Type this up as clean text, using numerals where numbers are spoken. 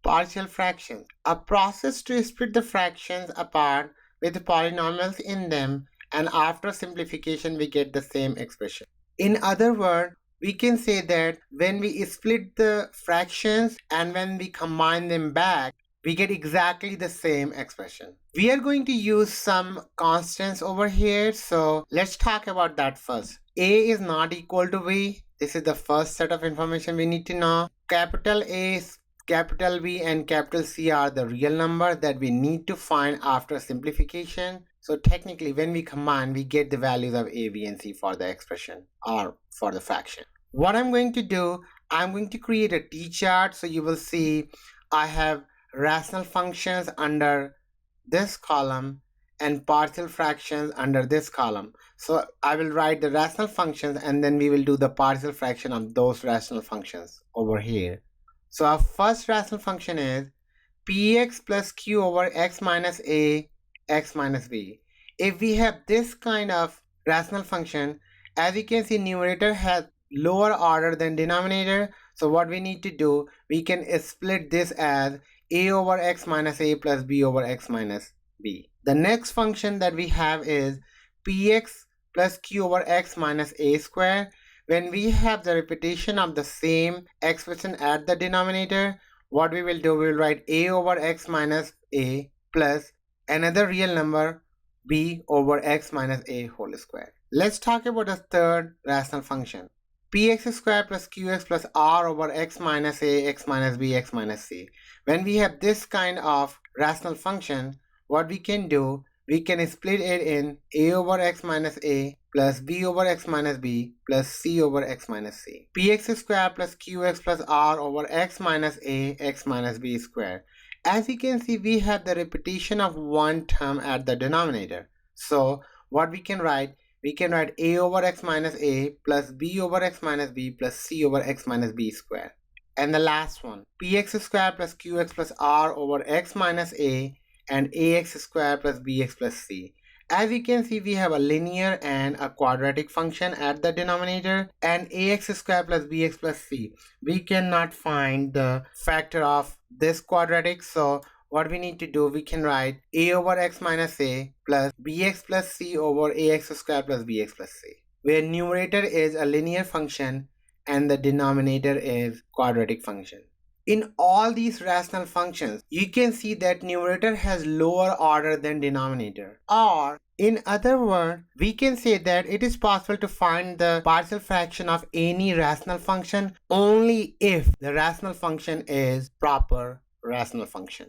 Partial fractions, a process to split the fractions apart with polynomials in them, and after simplification we get the same expression. In other words, we can say that when we split the fractions and when we combine them back, we get exactly the same expression. We are going to use some constants over here, so let's talk about that first. A is not equal to B. This is the first set of information we need to know. Capital A, capital B, and capital C are the real numbers that we need to find after simplification. So technically, when we combine, we get the values of A, B, and C for the expression or for the fraction. What I'm going to do, I'm going to create a T-chart. So you will see I have rational functions under this column and partial fractions under this column. So I will write the rational functions and then we will do the partial fraction of those rational functions over here. So our first rational function is px plus q over x minus a x minus b. If we have this kind of rational function, as you can see, numerator has lower order than denominator. So what we need to do, we can split this as a over x minus a plus b over x minus b. The next function that we have is px plus q over x minus a square. When we have the repetition of the same expression at the denominator, what we will do, we will write a over x minus a plus another real number b over x minus a whole square. Let's talk about the third rational function. Px square plus qx plus r over x minus a, x minus b, x minus c. When we have this kind of rational function, what we can do, we can split it in a over x minus a plus b over x minus b plus c over x minus c. Px square plus qx plus r over x minus a, x minus b square. As you can see, we have the repetition of one term at the denominator. So what we can write a over x minus a plus b over x minus b plus c over x minus b square. And the last one, px square plus qx plus r over x minus a and ax square plus bx plus c. As you can see, we have a linear and a quadratic function at the denominator, and ax square plus bx plus c. We cannot find the factor of this quadratic, so what we need to do, we can write a over x minus a plus bx plus c over ax square plus bx plus c, where numerator is a linear function and the denominator is quadratic function. In all these rational functions, you can see that numerator has lower order than denominator. Or in other words, we can say that it is possible to find the partial fraction of any rational function only if the rational function is proper rational function.